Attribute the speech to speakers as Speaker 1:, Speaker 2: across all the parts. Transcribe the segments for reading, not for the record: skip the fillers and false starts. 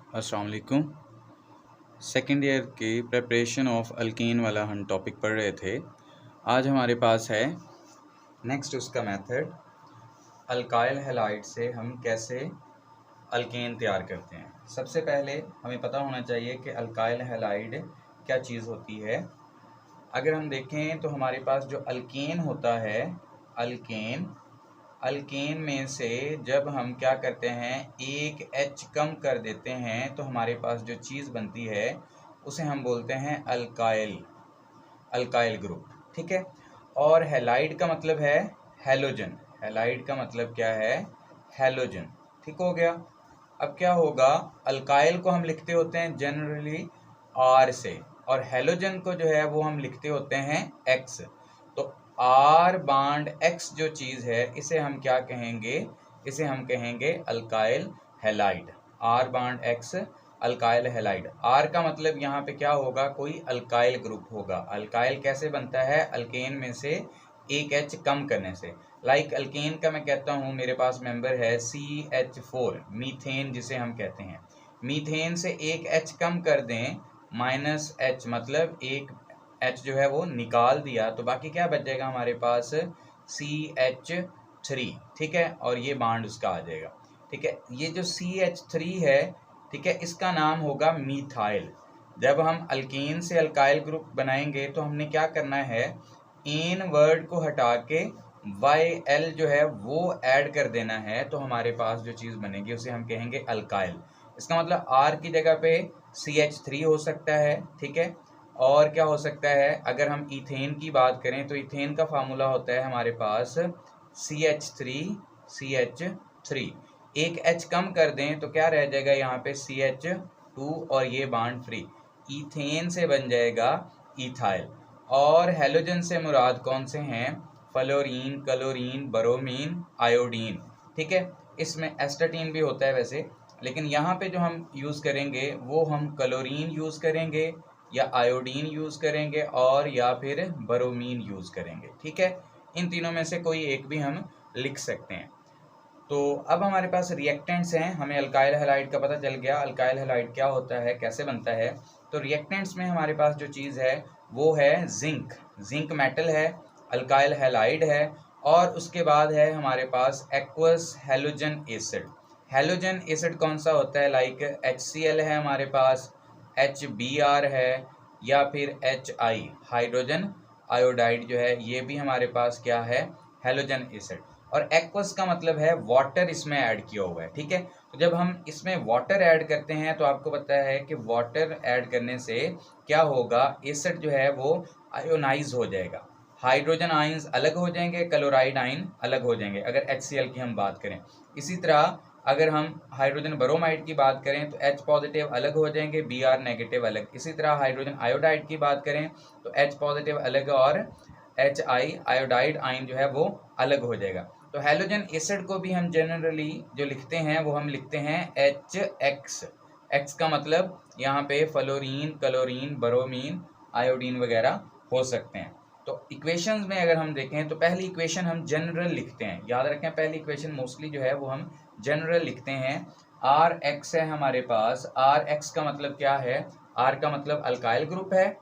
Speaker 1: अस्सलाम वालेकुम। Second year की प्रिपरेशन ऑफ अल्कीन वाला हम टॉपिक पढ़ रहे थे। आज हमारे पास है नेक्स्ट उसका मेथड, अल्काइल हैलाइड से हम कैसे अल्केन तैयार करते हैं। सबसे पहले हमें पता होना चाहिए कि अल्काइल हैलाइड क्या चीज़ होती है। अगर हम देखें तो हमारे पास जो अल्केन होता है, अल्केन में से जब हम क्या करते हैं, एक एच कम कर देते हैं तो हमारे पास जो चीज़ बनती है उसे हम बोलते हैं अल्काइल ग्रुप। ठीक है। और हैलाइड का मतलब है हैलोजन। हैलाइड का मतलब क्या है? हैलोजन। ठीक हो गया। अब क्या होगा, अल्काइल को हम लिखते होते हैं जनरली आर से, और हैलोजन को जो है वो हम लिखते होते हैं एक्स। तो आर बांड एक्स जो चीज़ है इसे हम क्या कहेंगे? इसे हम कहेंगे alkyl halide. R bond X alkyl halide. R का मतलब यहाँ पे क्या होगा? कोई अल्काइल ग्रुप होगा। अल्काइल कैसे बनता है? अल्केन में से एक एच कम करने से। लाइक अल्केन का मैं कहता हूँ, मेरे पास मेंबर है CH4, मीथेन जिसे हम कहते हैं। मीथेन से एक एच कम कर दें, -H, मतलब एक एच जो है वो निकाल दिया, तो बाकी क्या बच जाएगा हमारे पास? CH3। ठीक है। और ये बांड उसका आ जाएगा। ठीक है। ये जो CH3 है, ठीक है, इसका नाम होगा मीथाइल। जब हम अल्कीन से अल्काइल ग्रुप बनाएंगे तो हमने क्या करना है, इन वर्ड को हटा के YL जो है वो ऐड कर देना है, तो हमारे पास जो चीज़ बनेगी उसे हम कहेंगे अल्काइल। इसका मतलब R की जगह पे CH3 हो सकता है। ठीक है। और क्या हो सकता है, अगर हम इथेन की बात करें तो इथेन का फार्मूला होता है हमारे पास CH3। एक H कम कर दें तो क्या रह जाएगा यहाँ पे? CH2, और ये बांड फ्री। इथेन से बन जाएगा इथाइल। और हैलोजन से मुराद कौन से हैं? Fluorine, chlorine, bromine, iodine. ठीक है। इसमें एस्टाटीन भी होता है वैसे, लेकिन यहाँ पे जो हम यूज़ करेंगे वो हम क्लोरीन यूज़ करेंगे, या आयोडीन यूज़ करेंगे, और या फिर ब्रोमीन यूज़ करेंगे। ठीक है। इन तीनों में से कोई एक भी हम लिख सकते हैं। तो अब हमारे पास रिएक्टेंट्स हैं। हमें अल्काइल हैलाइड का पता चल गया, अल्काइल हैलाइड क्या होता है, कैसे बनता है। तो रिएक्टेंट्स में हमारे पास जो चीज़ है वो है जिंक। जिंक मेटल है, अल्काइल हैलाइड है, और उसके बाद है हमारे पास aqueous halogen acid. Halogen acid कौन सा होता है? लाइक HCl है हमारे पास, HBr है, या फिर HI, हाइड्रोजन आयोडाइड जो है, ये भी हमारे पास क्या है? Halogen acid. और एक्वस का मतलब है वाटर इसमें ऐड किया हुआ है। ठीक है। तो जब हम इसमें वाटर ऐड करते हैं तो आपको पता है कि वाटर ऐड करने से क्या होगा, एसिड जो है वो आयोनाइज हो जाएगा। हाइड्रोजन आयंस अलग हो जाएंगे, क्लोराइड आयन अलग हो जाएंगे, अगर HCl की हम बात करें। इसी तरह अगर हम हाइड्रोजन ब्रोमाइड की बात करें तो H पॉजिटिव अलग हो जाएंगे, Br नेगेटिव अलग। इसी तरह हाइड्रोजन आयोडाइड की बात करें तो H पॉजिटिव अलग, और HI आयोडाइड आयन जो है वो अलग हो जाएगा। तो हैलोजन एसिड को भी हम जनरली जो लिखते हैं वो हम लिखते हैं HX। एक्स का मतलब यहाँ पे फ्लोरीन, क्लोरीन, ब्रोमीन, आयोडीन वगैरह हो सकते हैं। तो इक्वेशंस में अगर हम देखें तो पहली इक्वेशन हम जनरल लिखते हैं। याद रखें, पहली इक्वेशन मोस्टली जो है वो हम जनरल लिखते हैं। RX है हमारे पास। RX का मतलब क्या है? R का मतलब अल्काइल ग्रुप है,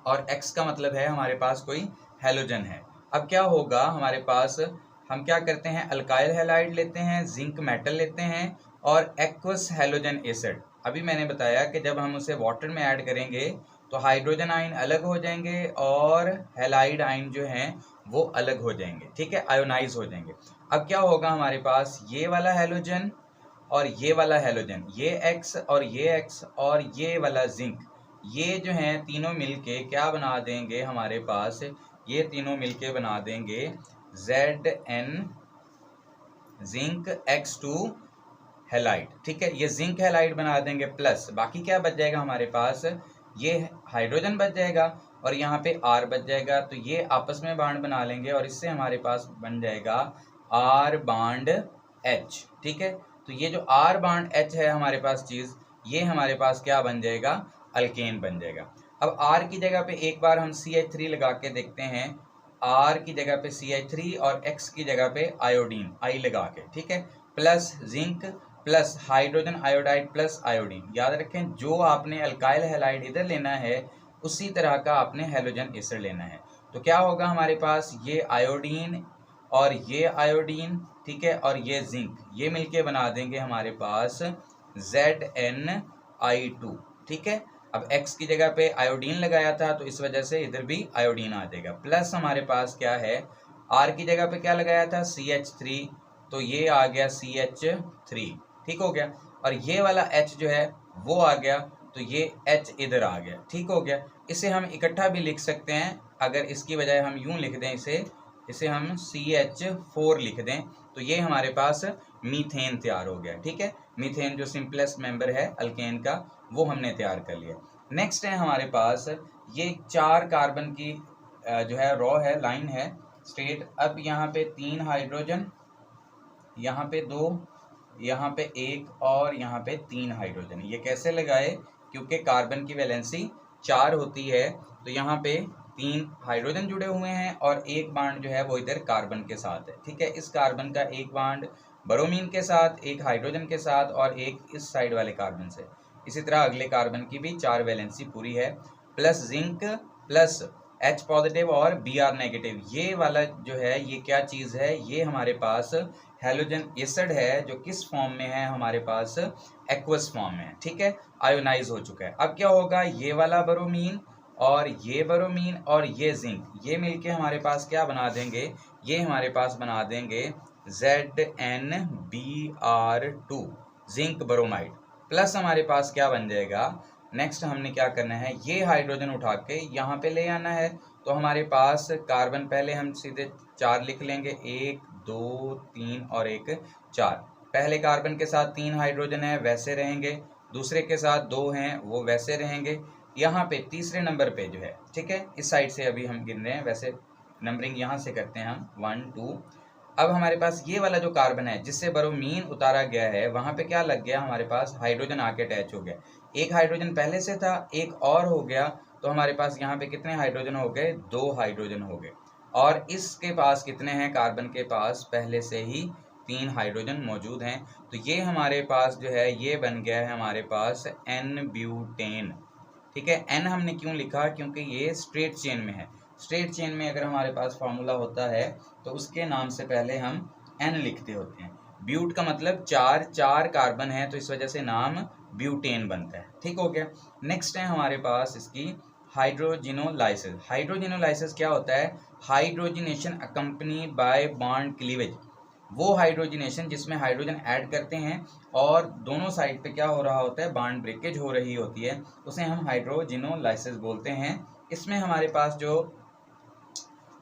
Speaker 1: और X का मतलब है हमारे पास कोई हैलोजन है। अब क्या होगा हमारे पास, हम क्या करते हैं, अल्काइल हैलाइड लेते हैं, जिंक मेटल लेते हैं, और एक्वस हैलोजन एसिड। अभी मैंने बताया कि जब हम उसे वाटर में ऐड करेंगे तो हाइड्रोजन आयन अलग हो जाएंगे, और हैलाइड आयन जो हैं वो अलग हो जाएंगे। ठीक है, आयोनाइज हो जाएंगे। अब क्या होगा हमारे पास, ये वाला हैलोजन और ये वाला हैलोजन, ये एक्स और ये एक्स और ये वाला जिंक, ये जो हैं तीनों मिलके क्या बना देंगे हमारे पास, ये तीनों मिलके बना देंगे Zn जिंक X2 हैलाइड। ठीक है, ये जिंक हैलाइड बना देंगे, प्लस बाकी क्या बच जाएगा हमारे पास, ये हाइड्रोजन बच जाएगा और यहाँ पे R बच जाएगा। तो ये आपस में बांड बना लेंगे और इससे हमारे पास बन जाएगा R बांड H। ठीक है, तो ये जो R बांड H है हमारे पास चीज़, ये हमारे पास क्या बन जाएगा, अल्केन बन जाएगा। अब R की जगह पे एक बार हम CH3 लगा के देखते हैं। R की जगह पे CH3 और X की जगह पे आयोडीन I लगा के, ठीक है, plus zinc plus hydrogen iodide plus iodine. याद रखें, जो आपने अल्काइल हैलाइड इधर लेना है उसी तरह का आपने हेलोजन इधर लेना है। तो क्या होगा हमारे पास, ये आयोडीन और ये आयोडीन, ठीक है, और ये जिंक, ये मिलके बना देंगे हमारे पास ZnI2, ठीक है। अब X की जगह पे आयोडीन लगाया था तो इस वजह से इधर भी आयोडीन आ जाएगा। प्लस हमारे पास क्या है, R की जगह पे क्या लगाया था, CH3, तो ये आ गया CH3, ठीक हो गया। और ये वाला H जो है वो आ गया, तो ये H इधर आ गया, ठीक हो गया। इसे हम इकट्ठा भी लिख सकते हैं, अगर इसकी बजाय हम यूं लिख दें इसे हम CH4 लिख दें, तो ये हमारे पास मीथेन तैयार हो गया, ठीक है। मीथेन जो सिंपलेस्ट मेंबर है अल्केन का, वो हमने तैयार कर लिया। नेक्स्ट है हमारे पास ये 4 कार्बन की जो है रॉ है, लाइन है, स्ट्रेट। अब यहाँ पे 3 हाइड्रोजन, यहाँ पे 2, यहाँ पे 1 और यहाँ पे 3 हाइड्रोजन। ये कैसे लगाए, क्योंकि कार्बन की वैलेंसी 4 होती है, तो यहाँ पे 3 हाइड्रोजन जुड़े हुए हैं और एक बांड जो है वो इधर कार्बन के साथ है, ठीक है। इस कार्बन का एक बांड ब्रोमीन के साथ, एक हाइड्रोजन के साथ और एक इस साइड वाले कार्बन से। इसी तरह अगले कार्बन की भी 4 वैलेंसी पूरी है। Plus zinc plus H positive और Br नेगेटिव, ये वाला जो है ये क्या चीज़ है, ये हमारे पास हेलोजन एसिड है, जो किस फॉर्म में है हमारे पास, एक्वस फॉर्म में है, ठीक है, आयोनाइज हो चुका है। अब क्या होगा, ये वाला ब्रोमीन और ये ब्रोमीन और ये जिंक, ये मिलके हमारे पास क्या बना देंगे, ये हमारे पास बना देंगे ZnBr2, जिंक ब्रोमाइड। प्लस हमारे पास क्या बन जाएगा, नेक्स्ट हमने क्या करना है, ये हाइड्रोजन उठा के यहाँ पे ले आना है। तो हमारे पास कार्बन पहले हम सीधे 4 लिख लेंगे, 1 2 3 और 1 4। पहले कार्बन के साथ 3 हाइड्रोजन है, वैसे रहेंगे, दूसरे के साथ 2 हैं, वो वैसे रहेंगे। यहाँ पे तीसरे नंबर पे जो है, ठीक है, इस साइड से अभी हम गिन रहे हैं, वैसे नंबरिंग यहाँ से करते हैं हम 1 2। अब हमारे पास ये वाला जो कार्बन है जिससे ब्रोमीन उतारा गया है, वहां पे क्या लग गया, हमारे पास हाइड्रोजन आके अटैच हो गया। एक हाइड्रोजन पहले से था, एक और हो गया, तो हमारे पास यहाँ पे कितने हाइड्रोजन हो गए, 2 हाइड्रोजन हो गए। और इसके पास कितने हैं, कार्बन के पास पहले से ही 3 हाइड्रोजन मौजूद हैं। तो ये हमारे पास जो है ये बन गया है हमारे पास N-ब्यूटेन, ठीक है। N हमने क्यों लिखा, क्योंकि ये स्ट्रेट चेन में है। स्ट्रेट चेन में अगर हमारे पास फार्मूला होता है तो उसके नाम से पहले हम N लिखते होते हैं। ब्यूट का मतलब 4 कार्बन है, तो इस वजह से नाम ब्यूटेन बनता है, ठीक हो गया। नेक्स्ट है हमारे पास इसकी हाइड्रोजिनोलाइसिस। हाइड्रोजिनोलाइसिस क्या होता है, hydrogenation accompanied by bond cleavage. वो हाइड्रोजिनेशन जिसमें हाइड्रोजन ऐड करते हैं और दोनों साइड पे क्या हो रहा होता है, बॉन्ड ब्रेकेज हो रही होती है, उसे हम हाइड्रोजिनोलाइसिस बोलते हैं। इसमें हमारे पास जो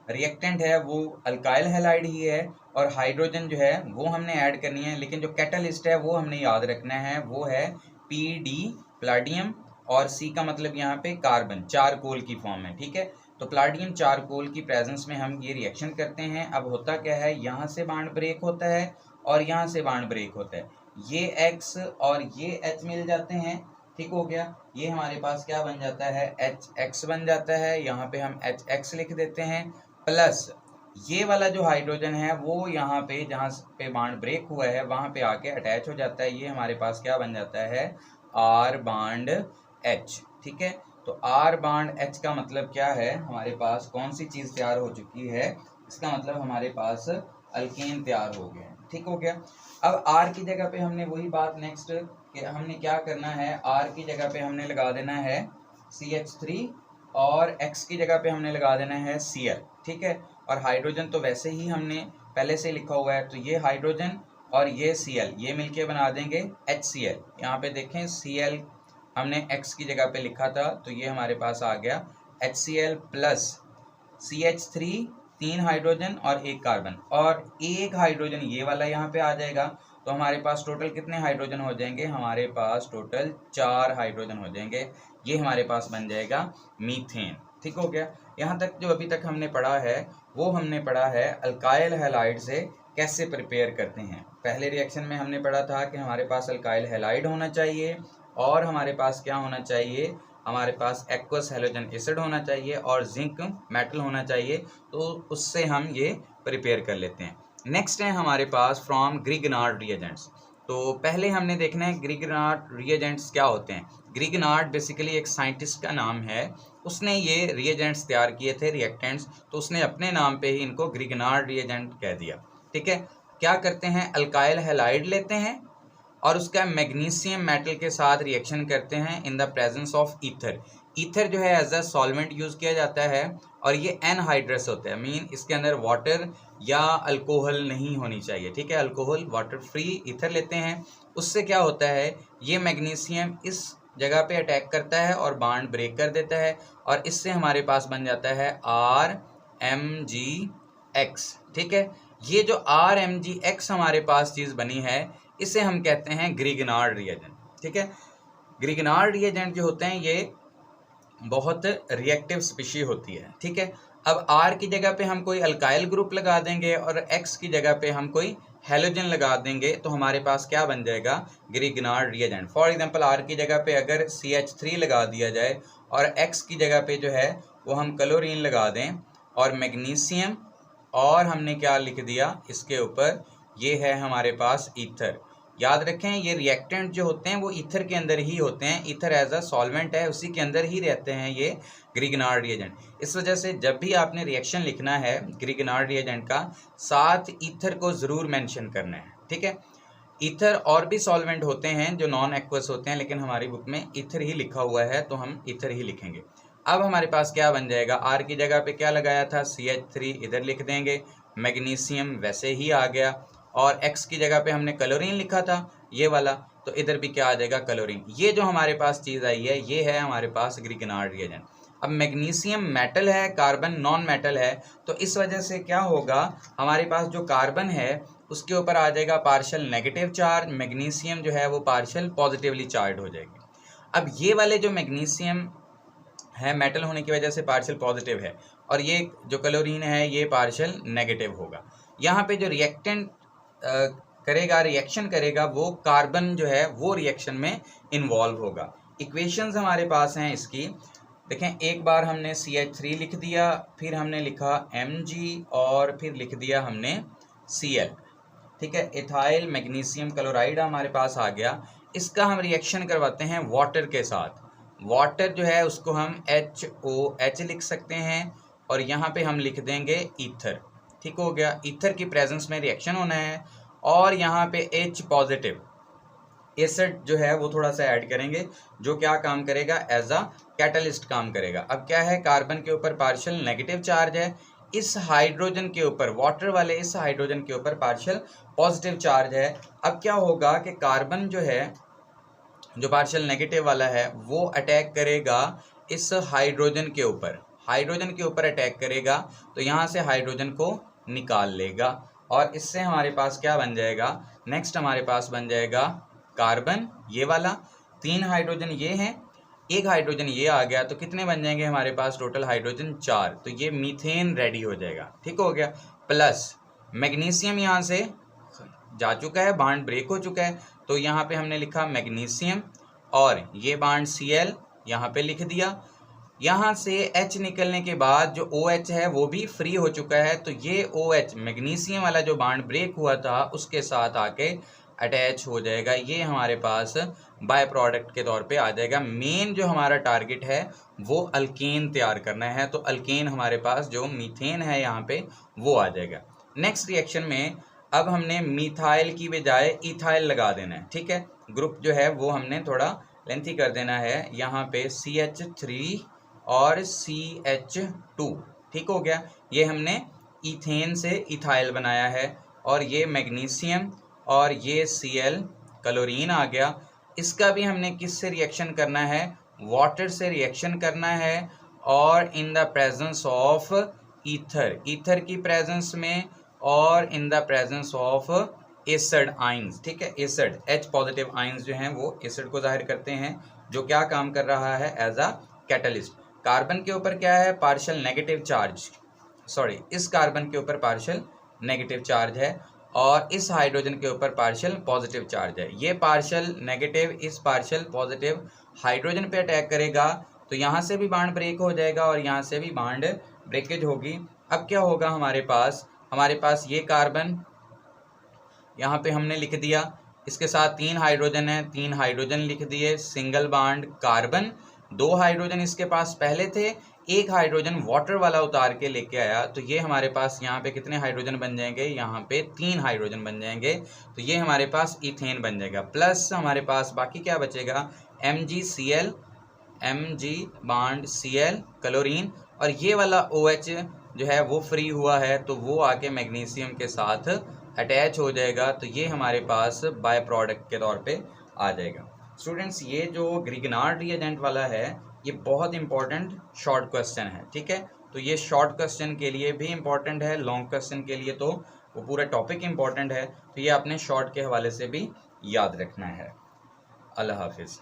Speaker 1: रिएक्टेंट है वो अल्काइल हैलाइड ही है और हाइड्रोजन जो है वो हमने ऐड करनी है, लेकिन जो कैटलिस्ट है वो हमने याद रखना है, वो है PD प्लाटियम और C का मतलब यहाँ पे कार्बन, चारकोल की फॉर्म है, ठीक है। तो प्लाटियम चारकोल की प्रेजेंस में हम ये रिएक्शन करते हैं। अब होता क्या है, यहाँ से बॉन्ड ब्रेक होता है और यहाँ से बॉन्ड ब्रेक होता है, ये X और ये H मिल जाते हैं, ठीक हो गया। ये हमारे पास क्या बन जाता है, HX बन जाता है, यहाँ पे हम HX लिख देते हैं। प्लस ये वाला जो हाइड्रोजन है वो यहाँ पे जहाँ पे बॉन्ड ब्रेक हुआ है वहाँ पे आके अटैच हो जाता है, ये हमारे पास क्या बन जाता है, R बॉन्ड H, ठीक है। तो R बॉन्ड H का मतलब क्या है, हमारे पास कौन सी चीज़ तैयार हो चुकी है, इसका मतलब हमारे पास अल्केन तैयार हो गया, ठीक हो गया। अब R की जगह पे हमने वही बात नेक्स्ट कि हमने क्या करना है, R की जगह पे हमने लगा देना है CH3 और X की जगह पे हमने लगा देना है Cl, ठीक है। और हाइड्रोजन तो वैसे ही हमने पहले से लिखा हुआ है, तो ये हाइड्रोजन और ये Cl ये मिलके बना देंगे HCl। यहाँ पे देखें Cl हमने X की जगह पे लिखा था, तो ये हमारे पास आ गया HCl प्लस CH3, 3 हाइड्रोजन और 1 कार्बन और 1 हाइड्रोजन ये वाला यहाँ पे आ जाएगा। तो हमारे पास टोटल कितने हाइड्रोजन हो जाएंगे, हमारे पास टोटल 4 हाइड्रोजन हो जाएंगे, ये हमारे पास बन जाएगा मीथेन, ठीक हो गया। यहाँ तक जो अभी तक हमने पढ़ा है वो हमने पढ़ा है अल्काइल हैलाइड से कैसे प्रिपेयर करते हैं। पहले रिएक्शन में हमने पढ़ा था कि हमारे पास अल्काइल हैलाइड होना चाहिए और हमारे पास क्या होना चाहिए, हमारे पास एक्वस हैलोजन एसिड होना चाहिए और जिंक मेटल होना चाहिए, तो उससे हम ये प्रिपेयर कर लेते हैं। नेक्स्ट है हमारे पास फ्रॉम ग्रिगनार्ड रिएजेंट्स। तो पहले हमने देखना है ग्रिगनार्ड रिएजेंट्स क्या होते हैं। ग्रिगनार्ड बेसिकली एक साइंटिस्ट का नाम है, उसने ये रिएजेंट्स तैयार किए थे, रिएक्टेंट्स, तो उसने अपने नाम पे ही इनको ग्रिगनार्ड रिएजेंट कह दिया। ठीक है, क्या करते हैं, अल्काइल हैलाइड लेते हैं और उसका मैग्नीशियम मेटल के साथ रिएक्शन करते हैं in the presence of ether. Ether जो है एज अ सॉल्वेंट यूज किया जाता है और ये एनहाइड्रस होता है, मीन इसके अंदर वाटर या अल्कोहल नहीं होनी चाहिए। ठीक है, अल्कोहल वाटर फ्री ईथर लेते हैं। उससे क्या होता है, ये मैग्नीशियम इस जगह पे अटैक करता है और बॉन्ड ब्रेक कर देता है और इससे हमारे पास बन जाता है RMgX। ठीक है, ये जो RMgX हमारे पास चीज़ बनी है इसे हम कहते हैं ग्रिगनार्ड रिएजेंट। ठीक है, ग्रिगनार्ड रिएजेंट जो होते हैं ये बहुत रिएक्टिव स्पीशी होती है। ठीक है, अब R की जगह पे हम कोई अल्काइल ग्रुप लगा देंगे और X की जगह पे हम कोई हेलोजन लगा देंगे तो हमारे पास क्या बन जाएगा, Grignard reagent. For example R की जगह पे अगर CH3 लगा दिया जाए और X की जगह पे जो है वो हम क्लोरीन लगा दें और मैग्नीशियम और हमने क्या लिख दिया इसके ऊपर, ये है हमारे पास ईथर। याद रखें ये रिएक्टेंट जो होते हैं वो ईथर के अंदर ही होते हैं, ईथर एज अ सॉल्वेंट है उसी के अंदर ही रहते हैं ये ग्रिगनार्ड रिएजेंट। इस वजह से जब भी आपने रिएक्शन लिखना है ग्रिगनार्ड रिएजेंट का, साथ ईथर को ज़रूर मेंशन करना है। ठीक है, ईथर और भी सॉल्वेंट होते हैं जो नॉन एक्वस होते हैं, लेकिन हमारी बुक में ईथर ही लिखा हुआ है तो हम ईथर ही लिखेंगे। अब हमारे पास क्या बन जाएगा, आर की जगह पे क्या लगाया था, CH3 इधर लिख देंगे, मैग्नीशियम वैसे ही आ गया और X की जगह पे हमने क्लोरीन लिखा था ये वाला, तो इधर भी क्या आ जाएगा, क्लोरीन। ये जो हमारे पास चीज़ आई है ये है हमारे पास ग्रिगनार्ड रिएजेंट। अब मैग्नीशियम मेटल है, कार्बन नॉन मेटल है, तो इस वजह से क्या होगा, हमारे पास जो कार्बन है उसके ऊपर आ जाएगा पार्शियल नेगेटिव चार्ज, मैग्नीशियम जो है वो पार्शियल पॉजिटिवली चार्ज हो जाएगी। अब ये वाले जो मैग्नीशियम है मेटल होने की वजह से पार्शियल पॉजिटिव है और ये जो क्लोरीन है ये पार्शियल नेगेटिव होगा। यहाँ पे जो रिएक्टेंट करेगा, रिएक्शन करेगा, वो कार्बन जो है वो रिएक्शन में इन्वॉल्व होगा। इक्वेशंस हमारे पास हैं इसकी, देखें, एक बार हमने CH3 लिख दिया, फिर हमने लिखा Mg और फिर लिख दिया हमने Cl। ठीक है, इथाइल मैग्नीशियम क्लोराइड हमारे पास आ गया। इसका हम रिएक्शन करवाते हैं वाटर के साथ। वाटर जो है उसको हम HOH लिख सकते हैं और यहाँ पे हम लिख देंगे ईथर। ठीक हो गया, ईथर की प्रेजेंस में रिएक्शन होना है और यहाँ पे H पॉजिटिव एसिड जो है वो थोड़ा सा ऐड करेंगे जो क्या काम करेगा, एज अ कैटलिस्ट काम करेगा। अब क्या है, कार्बन के ऊपर पार्शियल नेगेटिव चार्ज है, इस हाइड्रोजन के ऊपर, वाटर वाले इस हाइड्रोजन के ऊपर पार्शियल पॉजिटिव चार्ज है। अब क्या होगा कि कार्बन जो है जो पार्शियल नेगेटिव वाला है वो अटैक करेगा इस हाइड्रोजन के ऊपर, हाइड्रोजन के ऊपर अटैक करेगा तो यहाँ से हाइड्रोजन को निकाल लेगा और इससे हमारे पास क्या बन जाएगा, नेक्स्ट हमारे पास बन जाएगा कार्बन ये वाला, 3 हाइड्रोजन ये हैं, 1 हाइड्रोजन ये आ गया, तो कितने बन जाएंगे हमारे पास टोटल हाइड्रोजन 4, तो ये मीथेन रेडी हो जाएगा। ठीक हो गया, प्लस मैग्नीशियम यहाँ से जा चुका है, बॉन्ड ब्रेक हो चुका है, तो यहाँ पे हमने लिखा मैग्नीशियम और ये बॉन्ड Cl यहाँ पे लिख दिया। यहाँ से H निकलने के बाद जो OH है वो भी फ्री हो चुका है, तो ये OH मैग्नीशियम वाला जो बॉन्ड ब्रेक हुआ था उसके साथ आके अटैच हो जाएगा, ये हमारे पास बाय प्रोडक्ट के तौर पे आ जाएगा। मेन जो हमारा टारगेट है वो अल्केन तैयार करना है, तो अल्केन हमारे पास जो मीथेन है यहाँ पे वो आ जाएगा। नेक्स्ट रिएक्शन में अब हमने मिथाइल की बजाय इथाइल लगा देना है। ठीक है, ग्रुप जो है वो हमने थोड़ा लेंथी कर देना है, यहाँ पे CH3 और CH2। ठीक हो गया, ये हमने इथेन से इथाइल बनाया है और ये मैग्नीशियम और ये Cl क्लोरीन आ गया। इसका भी हमने किससे रिएक्शन करना है, वाटर से रिएक्शन करना है और in the presence of ether, ether की प्रेजेंस में और in the presence of acid ions. ठीक है, एसिड H पॉजिटिव आइंस जो हैं वो एसिड को जाहिर करते हैं, जो क्या काम कर रहा है, एज अ कैटलिस्ट। कार्बन के ऊपर क्या है, पार्शियल नेगेटिव चार्ज, सॉरी इस कार्बन के ऊपर पार्शियल नेगेटिव चार्ज है और इस हाइड्रोजन के ऊपर पार्शियल पॉजिटिव चार्ज है। ये पार्शियल नेगेटिव इस पार्शियल पॉजिटिव हाइड्रोजन पे अटैक करेगा तो यहाँ से भी बॉन्ड ब्रेक हो जाएगा और यहाँ से भी बॉन्ड ब्रेकेज होगी। अब क्या होगा, हमारे पास ये कार्बन यहाँ पे हमने लिख दिया, इसके साथ 3 हाइड्रोजन है, 3 हाइड्रोजन लिख दिए, सिंगल बॉन्ड कार्बन, 2 हाइड्रोजन इसके पास पहले थे, 1 हाइड्रोजन वाटर वाला उतार के लेके आया, तो ये हमारे पास यहाँ पे कितने हाइड्रोजन बन जाएंगे, यहाँ पे 3 हाइड्रोजन बन जाएंगे, तो ये हमारे पास इथेन बन जाएगा। प्लस हमारे पास बाकी क्या बचेगा, MgCl, Mg bond Cl chlorine, और ये वाला OH जो है वो फ्री हुआ है, तो वो आके मैग्नीशियम के साथ अटैच हो जाएगा, तो ये हमारे पास बाय प्रोडक्ट के तौर पे आ जाएगा। स्टूडेंट्स, ये जो ग्रिगनार्ड रिएजेंट वाला है ये बहुत इंपॉर्टेंट शॉर्ट क्वेश्चन है, ठीक है। तो ये शॉर्ट क्वेश्चन के लिए भी इंपॉर्टेंट है, लॉन्ग क्वेश्चन के लिए तो वो पूरा टॉपिक इंपॉर्टेंट है, तो ये आपने शॉर्ट के हवाले से भी याद रखना है। अल्लाह हाफिज़।